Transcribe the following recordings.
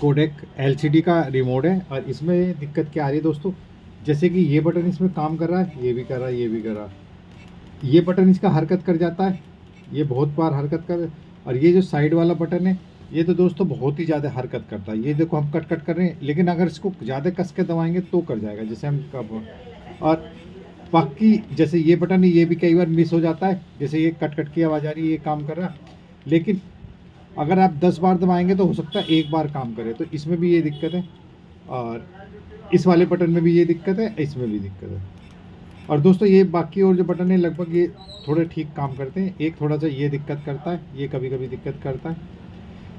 Codec LCD का remote है। और इसमें दिक्कत क्या आ रही है दोस्तों, जैसे कि ये बटन इसमें काम कर रहा है, ये भी कर रहा है, ये भी कर रहा है, ये बटन इसका हरकत कर जाता है, ये बहुत बार हरकत कर। और ये जो साइड वाला बटन है ये तो दोस्तों बहुत ही ज़्यादा हरकत करता है। ये देखो हम कट कट कर रहे हैं, लेकिन अगर इसको ज़्यादा कस के दबाएंगे तो कर जाएगा, जैसे हम कब। और बाकी जैसे ये बटन है ये भी कई बार मिस हो जाता है, जैसे ये कट कट की आवाज़ आ रही है, ये काम कर रहा है, लेकिन अगर आप 10 बार दबाएंगे तो हो सकता है एक बार काम करे। तो इसमें भी ये दिक्कत है, और इस वाले बटन में भी ये दिक्कत है, इसमें भी दिक्कत है। और दोस्तों ये बाकी और जो बटन है लगभग ये थोड़े ठीक काम करते हैं, एक थोड़ा सा ये दिक्कत करता है, ये कभी कभी दिक्कत करता है।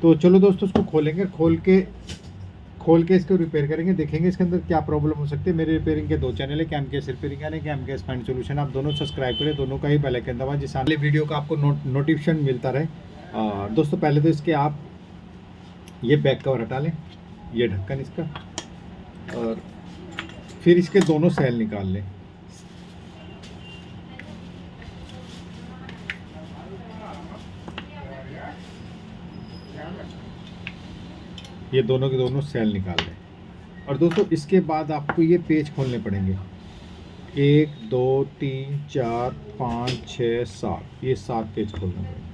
तो चलो दोस्तों इसको खोलेंगे, खोल के इसको रिपेयर करेंगे, देखेंगे इसके अंदर क्या प्रॉब्लम हो सकती है। मेरे रिपेयरिंग के 2 चैनल है, कैम केस रिपेयरिंग यानी कैम केस फाइंड सोल्यूशन। आप दोनों सब्सक्राइब करें, दोनों का ही बेल आइकन दबाएं जिससे अगले वीडियो का आपको नोटिफिकेशन मिलता रहे। दोस्तों पहले तो इसके आप ये बैक कवर हटा लें, ये ढक्कन इसका, और फिर इसके दोनों सेल निकाल लें। ये दोनों के दोनों सेल निकाल लें। और दोस्तों इसके बाद आपको ये पेज खोलने पड़ेंगे, 1 2 3 4 5 6 7, ये 7 पेज खोलने पड़ेंगे।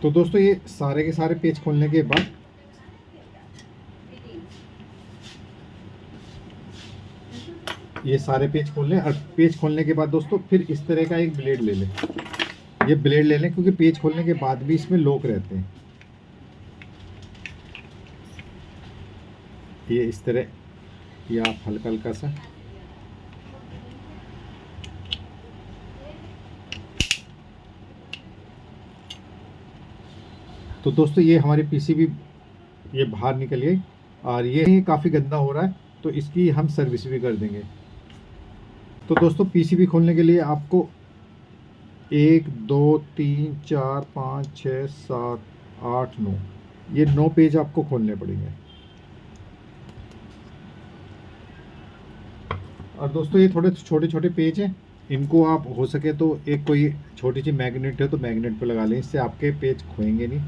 तो दोस्तों ये सारे के सारे पेज खोलने के बाद ये सारे पेज खोल लें। और पेज खोलने के बाद दोस्तों फिर इस तरह का एक ब्लेड ले लें, ये ब्लेड ले लें, क्योंकि पेज खोलने के बाद भी इसमें लॉक रहते हैं। ये इस तरह, ये आप हल्का हल्का सा, तो दोस्तों ये हमारी पीसीबी ये बाहर निकल गई, और ये काफ़ी गंदा हो रहा है, तो इसकी हम सर्विस भी कर देंगे। तो दोस्तों पीसीबी खोलने के लिए आपको 1 2 3 4 5 6 7 8 9, ये 9 पेज आपको खोलने पड़ेंगे। और दोस्तों ये थोड़े छोटे छोटे पेज हैं, इनको आप हो सके तो एक कोई छोटी सी मैग्नेट है तो मैग्नेट पे लगा लें, इससे आपके पेज खोएंगे नहीं।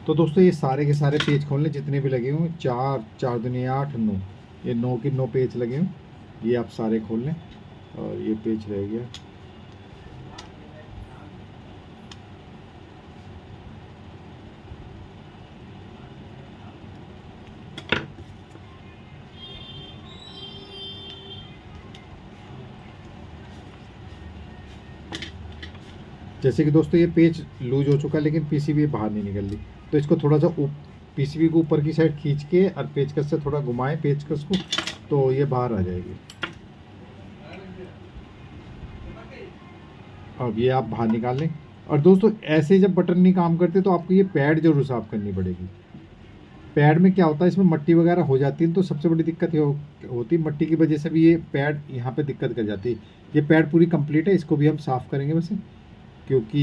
तो दोस्तों ये सारे के सारे पेज खोल लें, जितने भी लगे हुए, 4 4 दूनी 8 9, ये 9 के 9 पेज लगे हुए, ये आप सारे खोल लें। और ये पेज रह गया, जैसे कि दोस्तों ये पेज लूज हो चुका है, लेकिन पीसीबी बाहर नहीं निकल रही, तो इसको थोड़ा सा पीसीबी को ऊपर की साइड खींच के और पेचकस से थोड़ा घुमाएं पेचकस को, तो ये बाहर आ जाएगी। अब ये आप बाहर निकाल लें। और दोस्तों ऐसे जब बटन नहीं काम करते तो आपको ये पैड जरूर साफ़ करनी पड़ेगी। पैड में क्या होता है, इसमें मट्टी वगैरह हो जाती है, तो सबसे बड़ी दिक्कत ये होती है, मट्टी की वजह से भी ये पैड यहाँ पे दिक्कत कर जाती है। ये पैड पूरी कंप्लीट है, इसको भी हम साफ़ करेंगे वैसे, क्योंकि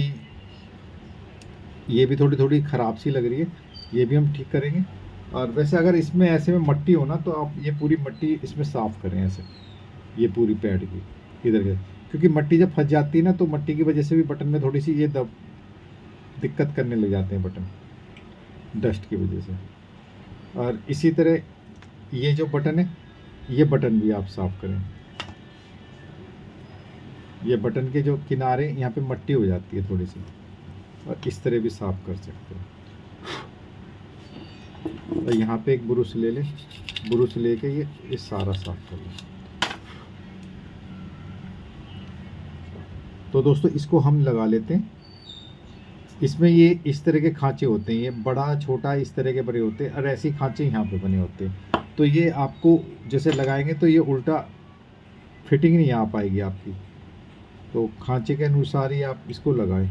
ये भी थोड़ी थोड़ी ख़राब सी लग रही है, ये भी हम ठीक करेंगे। और वैसे अगर इसमें ऐसे में मट्टी हो ना तो आप ये पूरी मट्टी इसमें साफ़ करें ऐसे, ये पूरी पैड की इधर के, क्योंकि मट्टी जब फंस जाती है ना तो मट्टी की वजह से भी बटन में थोड़ी सी ये दिक्कत करने लग जाते हैं बटन। डस्ट की वजह से। और इसी तरह ये जो बटन है, ये बटन भी आप साफ़ करें। ये बटन के जो किनारे यहाँ पे मट्टी हो जाती है थोड़ी सी, और इस तरह भी साफ़ कर सकते हैं। और यहाँ पे एक ब्रश ले लें, ब्रश लेके ये सारा साफ़ कर लें। तो दोस्तों इसको हम लगा लेते हैं। इसमें ये इस तरह के खांचे होते हैं, ये बड़ा छोटा इस तरह के बड़े होते हैं, और ऐसे खांचे यहाँ पे बने होते हैं। तो ये आपको जैसे लगाएंगे तो ये उल्टा फिटिंग नहीं आ पाएगी आपकी, तो खांचे के अनुसार ही आप इसको लगाएं।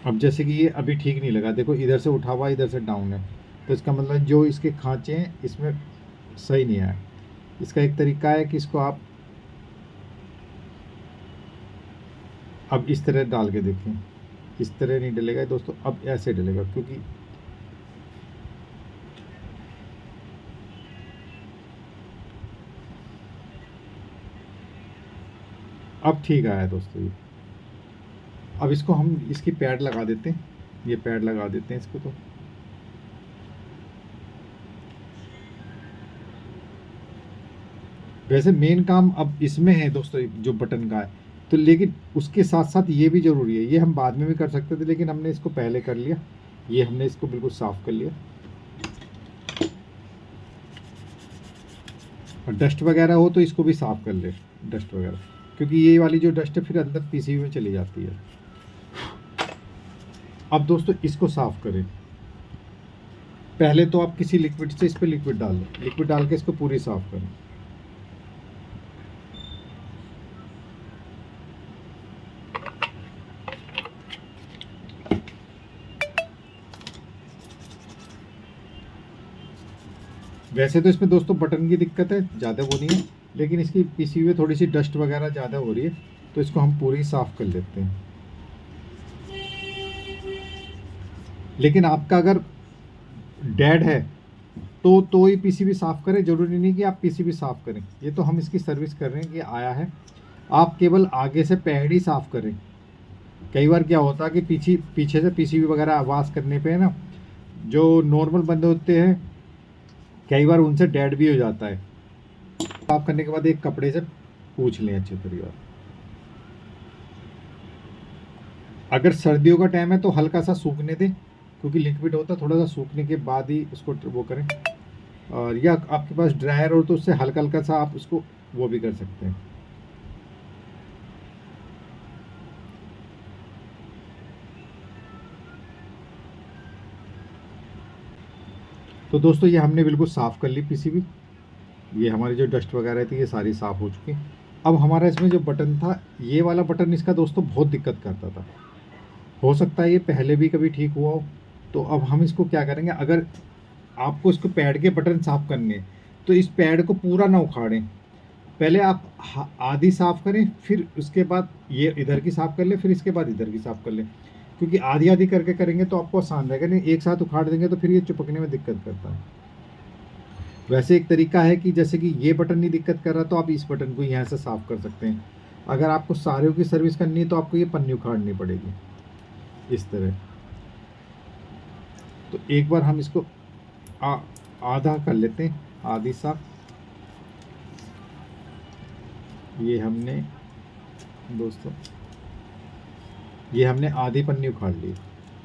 अब जैसे कि ये अभी ठीक नहीं लगा, देखो इधर से उठा हुआ इधर से डाउन है, तो इसका मतलब जो इसके खांचे हैं इसमें सही नहीं आया। इसका एक तरीका है कि इसको आप अब इस तरह डाल के देखें, इस तरह नहीं डलेगा दोस्तों, अब ऐसे डलेगा, क्योंकि अब ठीक आया दोस्तों ये। अब इसको हम इसकी पैड लगा देते हैं, ये पैड लगा देते हैं इसको। तो वैसे मेन काम अब इसमें है दोस्तों जो बटन का है, तो लेकिन उसके साथ साथ ये भी ज़रूरी है। ये हम बाद में भी कर सकते थे, लेकिन हमने इसको पहले कर लिया। ये हमने इसको बिल्कुल साफ़ कर लिया। और डस्ट वगैरह हो तो इसको भी साफ़ कर ले, डस्ट वगैरह, क्योंकि ये वाली जो डस्ट है फिर अंदर पीसीबी में चली जाती है। अब दोस्तों इसको साफ़ करें। पहले तो आप किसी लिक्विड से इस पर लिक्विड डाल लें, लिक्विड डाल के इसको पूरी साफ़ करें। वैसे तो इसमें दोस्तों बटन की दिक्कत है, ज़्यादा वो नहीं है, लेकिन इसकी पीसीबी में थोड़ी सी डस्ट वगैरह ज़्यादा हो रही है, तो इसको हम पूरी साफ़ कर लेते हैं। लेकिन आपका अगर डेड है तो ही पीसीबी साफ़ करें, ज़रूरी नहीं कि आप पीसीबी साफ़ करें। ये तो हम इसकी सर्विस कर रहे हैं कि आया है, आप केवल आगे से पैड ही साफ़ करें। कई बार क्या होता है कि पीछे से पीसीबी वगैरह आवाज़ करने पे ना, जो नॉर्मल बंदे होते हैं कई बार उनसे डेड भी हो जाता है। साफ़ करने के बाद एक कपड़े से पूछ लें अच्छे तरीके। अगर सर्दियों का टाइम है तो हल्का सा सूखने दें, क्योंकि लिक्विड होता है, थोड़ा सा सूखने के बाद ही उसको वो करें। और या आपके पास ड्रायर हो तो उससे हल्का हल्का सा आप उसको वो भी कर सकते हैं। तो दोस्तों ये हमने बिल्कुल साफ़ कर ली पीसीबी। ये हमारी जो डस्ट वगैरह थी ये सारी साफ़ हो चुकी। अब हमारा इसमें जो बटन था, ये वाला बटन इसका दोस्तों बहुत दिक्कत करता था। हो सकता है ये पहले भी कभी ठीक हुआ हो। तो अब हम इसको क्या करेंगे, अगर आपको इसको पैड के बटन साफ़ करने हैं तो इस पैड को पूरा ना उखाड़ें। पहले आप आधी साफ़ करें, फिर उसके बाद ये इधर की साफ़ कर लें, फिर इसके बाद इधर की साफ़ कर लें, क्योंकि आधी आधी करके करेंगे तो आपको आसान रहेगा। नहीं एक साथ उखाड़ देंगे तो फिर ये चिपकने में दिक्कत करता है। वैसे एक तरीका है कि जैसे कि ये बटन नहीं दिक्कत कर रहा तो आप इस बटन को यहाँ से साफ़ कर सकते हैं। अगर आपको सारों की सर्विस करनी है तो आपको ये पन्नी उखाड़नी पड़ेगी इस तरह। तो एक बार हम इसको आधा कर लेते हैं, आधी साफ। ये हमने दोस्तों ये हमने आधी पन्नी उखाड़ ली।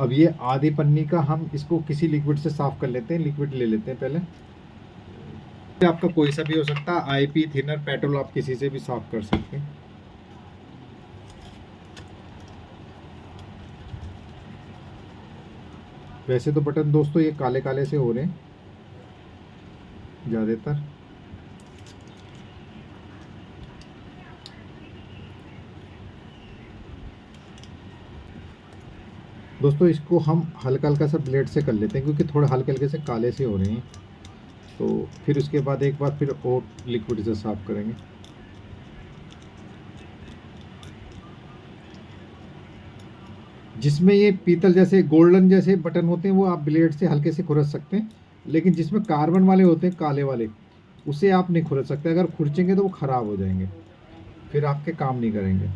अब ये आधी पन्नी का हम इसको किसी लिक्विड से साफ़ कर लेते हैं। लिक्विड ले लेते हैं पहले, आपका कोई सा भी हो सकता है, आईपी, थिनर, पेट्रोल, आप किसी से भी साफ़ कर सकते हैं। वैसे तो बटन दोस्तों ये काले काले से हो रहे हैं ज़्यादातर। दोस्तों इसको हम हल्का हल्का सा ब्लेड से कर लेते हैं, क्योंकि थोड़े हल्के हल्के से काले से हो रहे हैं। तो फिर उसके बाद एक बार फिर और लिक्विड से साफ़ करेंगे। जिसमें ये पीतल जैसे गोल्डन जैसे बटन होते हैं वो आप ब्लेड से हल्के से खुरच सकते हैं, लेकिन जिसमें कार्बन वाले होते हैं काले वाले, उसे आप नहीं खुरच सकते। अगर खुरचेंगे तो वो ख़राब हो जाएंगे। फिर आपके काम नहीं करेंगे।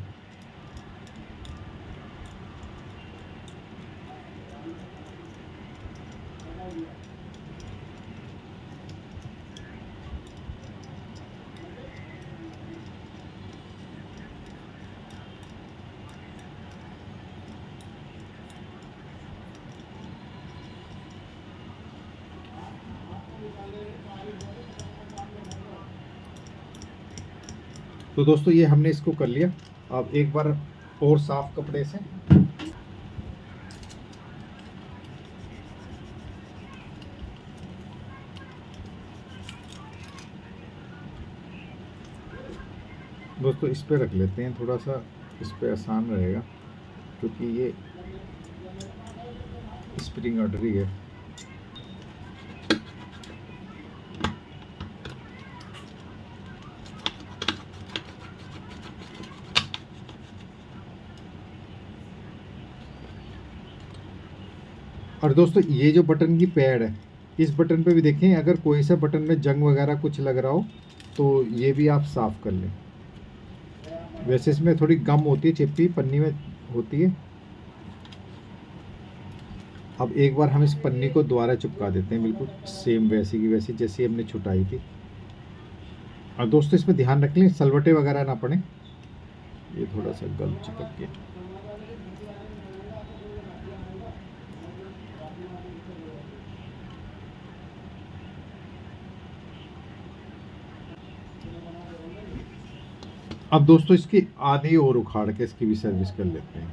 तो दोस्तों ये हमने इसको कर लिया। अब एक बार और साफ कपड़े से दोस्तों इस पे रख लेते हैं, थोड़ा सा इस पे आसान रहेगा क्योंकि ये स्प्रिंग ऑर्डरी है। और दोस्तों ये जो बटन की पैड है, इस बटन पे भी देखें, अगर कोई सा बटन में जंग वगैरह कुछ लग रहा हो तो ये भी आप साफ़ कर लें। वैसे इसमें थोड़ी गम होती है, चिपकी पन्नी में होती है। अब एक बार हम इस पन्नी को दोबारा चिपका देते हैं, बिल्कुल सेम वैसी की वैसी जैसी हमने छुटाई थी। और दोस्तों इसमें ध्यान रख लें सलवटे वगैरह ना पड़े, ये थोड़ा सा गल चिपक के। अब दोस्तों इसकी आधी और उखाड़ के इसकी भी सर्विस कर लेते हैं।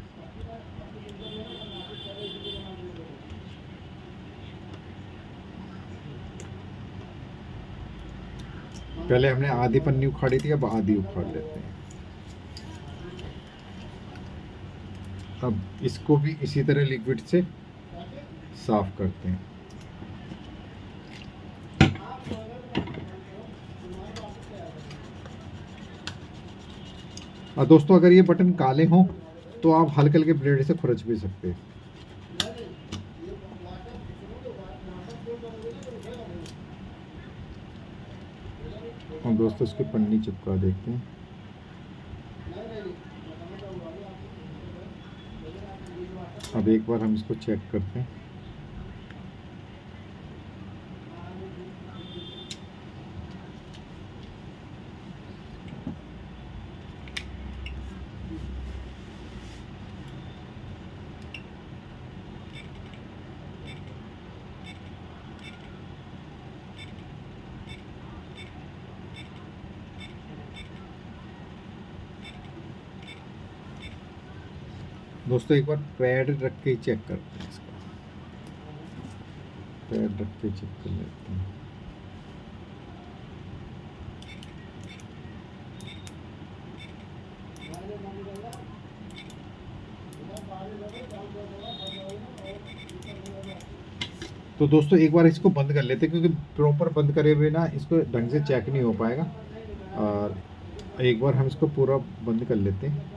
पहले हमने आधी पन्नी उखाड़ी थी, अब आधी उखाड़ लेते हैं। अब इसको भी इसी तरह लिक्विड से साफ करते हैं। और दोस्तों अगर ये बटन काले हों तो आप हल्के हल्के ब्लेड से खुरच भी सकते हैं। और दोस्तों इसकी पन्नी चिपका देते हैं। अब एक बार हम इसको चेक करते हैं। दोस्तों एक बार पैड रख के ही चेक करते हैं इसका, पैड रख के चेक कर लेते हैं। तो दोस्तों एक बार इसको बंद कर लेते हैं क्योंकि प्रॉपर बंद करे हुए ना इसको ढंग से चेक नहीं हो पाएगा। और एक बार हम इसको पूरा बंद कर लेते हैं।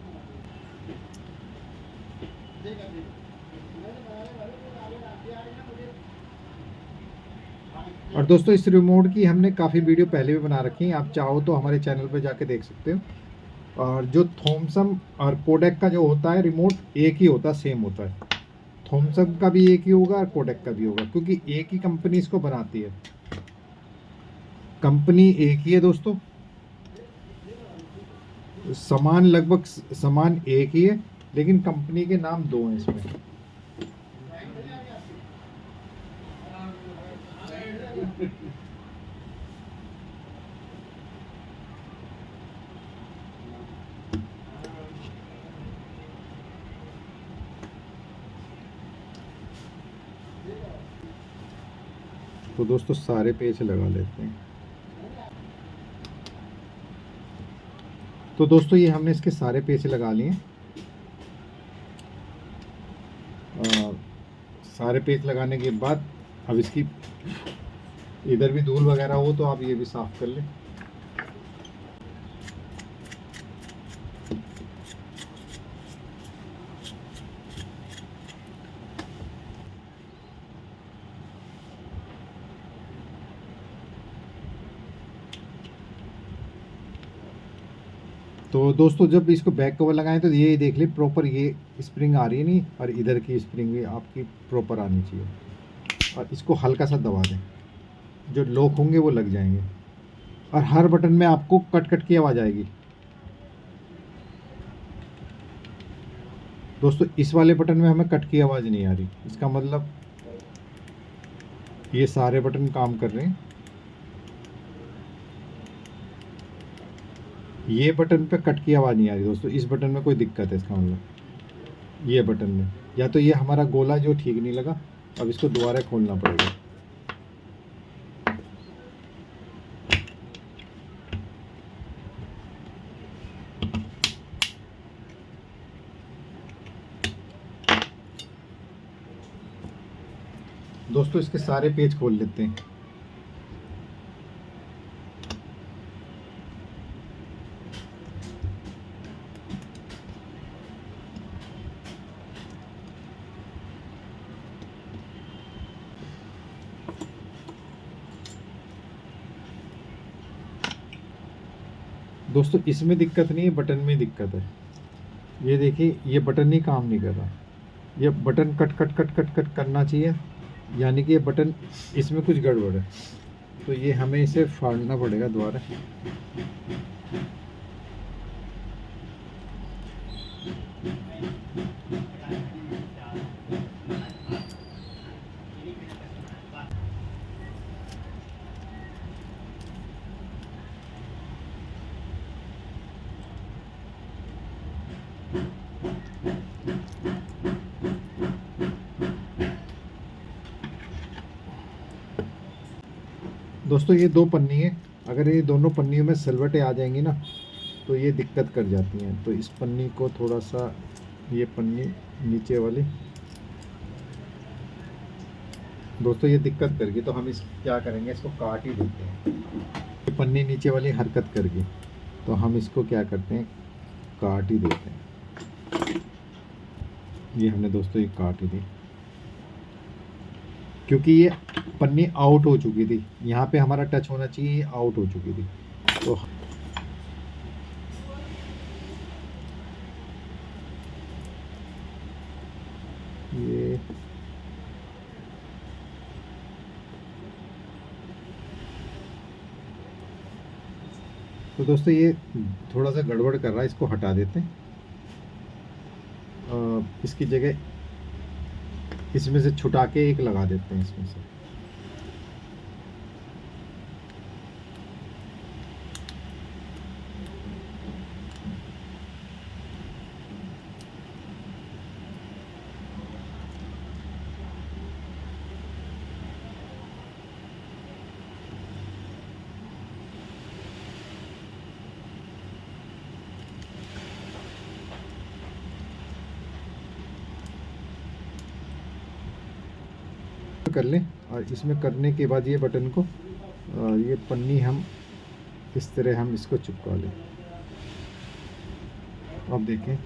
और दोस्तों इस रिमोट की हमने काफ़ी वीडियो पहले भी बना रखी है, आप चाहो तो हमारे चैनल पर जाके देख सकते हो। और जो थॉमसन और कोडेक का जो होता है रिमोट एक ही होता है, सेम होता है। थॉमसन का भी एक ही होगा और कोडेक का भी होगा क्योंकि एक ही कंपनी इसको बनाती है। कंपनी एक ही है दोस्तों, सामान लगभग सामान एक ही है, लेकिन कंपनी के नाम दो हैं इसमें। तो दोस्तों सारे पेच लगा लेते हैं। तो दोस्तों ये हमने इसके सारे पेच लगा लिए। सारे पेच लगाने के बाद अब इसकी इधर भी धूल वगैरह हो तो आप ये भी साफ कर लें। तो तो दोस्तों जब इसको बैक कवर लगाएं तो ये देख ले प्रॉपर ये स्प्रिंग आ रही है नहीं, और इधर की स्प्रिंग भी आपकी प्रॉपर आनी चाहिए। और इसको हल्का सा दबा दें, जो लॉक होंगे वो लग जाएंगे। और हर बटन में आपको कट कट की आवाज़ आएगी। दोस्तों इस वाले बटन में हमें कट की आवाज़ नहीं आ रही, इसका मतलब ये सारे बटन काम कर रहे हैं। ये बटन पे कट की आवाज़ नहीं आ रही दोस्तों, इस बटन में कोई दिक्कत है, इसका मतलब ये बटन में या तो ये हमारा गोला जो ठीक नहीं लगा, अब इसको दोबारा खोलना पड़ेगा। दोस्तों इसके सारे पेज खोल लेते हैं। दोस्तों इसमें दिक्कत नहीं है, बटन में दिक्कत है। ये देखिए ये बटन ही काम नहीं कर रहा, ये button cut cut cut cut cut करना चाहिए, यानी कि ये बटन इसमें कुछ गड़बड़ है। तो ये हमें इसे फाड़ना पड़ेगा दोबारा। दोस्तों ये दो पन्नी है, अगर ये दोनों पन्नियों में सिलवटें आ जाएंगी ना तो ये दिक्कत कर जाती हैं। तो इस पन्नी को थोड़ा सा, ये पन्नी नीचे वाली दोस्तों ये दिक्कत कर गई, तो हम इस क्या करेंगे, इसको काट ही देते हैं। ये पन्नी नीचे वाली हरकत कर गई तो हम इसको क्या करते हैं, काट ही देते हैं। ये हमने दोस्तों ये काट ही दी, क्योंकि ये पन्नी आउट हो चुकी थी, यहाँ पे हमारा टच होना चाहिए, आउट हो चुकी थी। तो ये तो दोस्तों ये थोड़ा सा गड़बड़ कर रहा है, इसको हटा देते हैं। इसकी जगह इसमें से छुटा के एक लगा देते हैं इसमें से। कर लें, और इसमें करने के बाद ये बटन को ये पन्नी हम इस तरह हम इसको चिपका लें। अब देखें,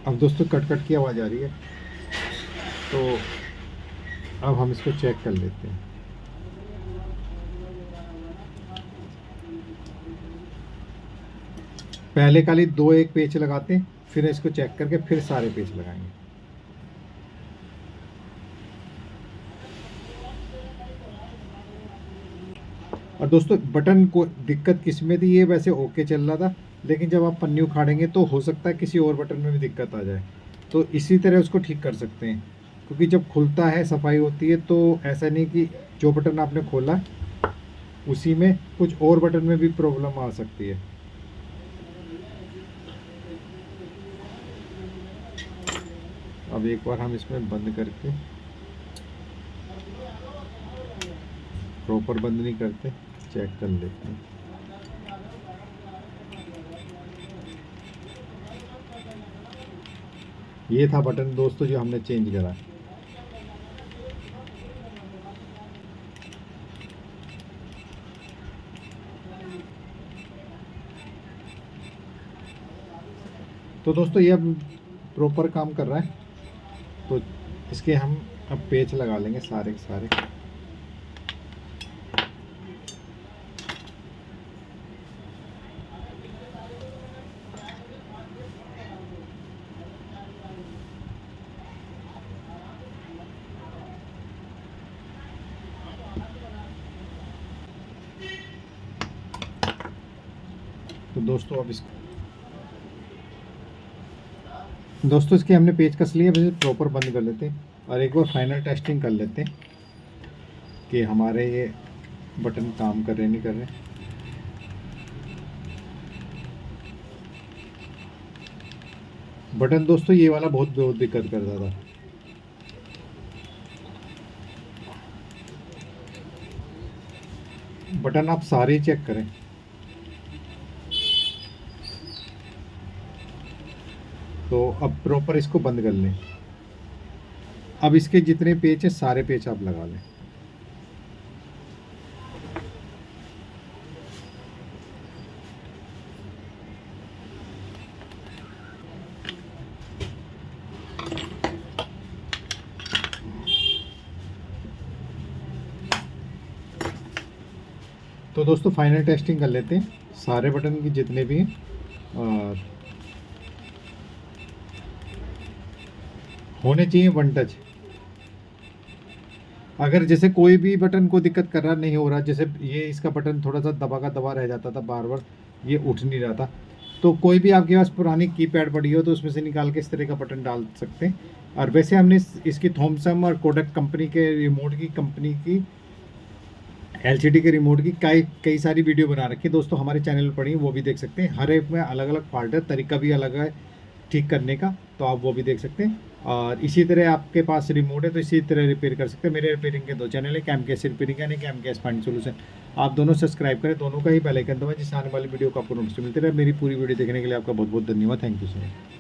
अब दोस्तों कट कट की आवाज़ आ रही है, तो अब हम इसको चेक कर लेते हैं। पहले खाली दो एक पेच लगाते हैं, फिर इसको चेक करके फिर सारे पेच लगाएंगे। और दोस्तों बटन को दिक्कत किस में थी, ये वैसे ओके चल रहा था, लेकिन जब आप पन्नी उखाड़ेंगे तो हो सकता है किसी और बटन में भी दिक्कत आ जाए। तो इसी तरह उसको ठीक कर सकते हैं, क्योंकि जब खुलता है सफाई होती है तो ऐसा नहीं कि जो बटन आपने खोला उसी में कुछ और बटन में भी प्रॉब्लम आ सकती है। अब एक बार हम इसमें बंद करके, प्रॉपर बंद नहीं करते, चेक कर लेते हैं। ये था बटन दोस्तों जो हमने चेंज करा। तो दोस्तों ये अब प्रॉपर काम कर रहा है, तो इसके हम अब पेच लगा लेंगे सारे के सारे। दोस्तों अब दोस्तों इसके हमने पेच कस लिया, अब प्रॉपर बंद कर लेते हैं और एक बार फाइनल टेस्टिंग कर लेते हैं कि हमारे ये बटन काम कर रहे नहीं कर रहे। बटन दोस्तों ये वाला बहुत बहुत दिक्कत करता था। बटन आप सारे चेक करें। तो अब प्रॉपर इसको बंद कर लें। अब इसके जितने पेच हैं सारे पेच आप लगा लें। तो दोस्तों फाइनल टेस्टिंग कर लेते हैं सारे बटन की जितने भी हैं। होने चाहिए वन टच। अगर जैसे कोई भी बटन को दिक्कत कर रहा नहीं हो रहा, जैसे ये इसका बटन थोड़ा सा दबा का दबा रह जाता था, बार बार ये उठ नहीं रहा था, तो कोई भी आपके पास पुरानी कीपैड पड़ी हो तो उसमें से निकाल के इस तरह का बटन डाल सकते हैं। और वैसे हमने इसकी थॉमसन और कोडक कंपनी के रिमोट की एलसीडी के रिमोट की कई सारी वीडियो बना रखी है दोस्तों, हमारे चैनल पर पड़ी है, वो भी देख सकते हैं। हर एक में अलग अलग फॉल्ट है, तरीका भी अलग है ठीक करने का, तो आप वो भी देख सकते हैं। और इसी तरह आपके पास रिमोट है तो इसी तरह रिपेयर कर सकते हैं। मेरे रिपेयरिंग के 2 चैनल है, कैम कैश रिपेयरिंग यानी कैम कैश फाइंड सोल्यूशन। आप दोनों सब्सक्राइब करें, दोनों का ही बेल आइकन दबाएं जिससे आने वाली वीडियो को आपको नोटिस मिलती रहे। मेरी पूरी वीडियो देखने के लिए आपका बहुत बहुत धन्यवाद। Thank you so much.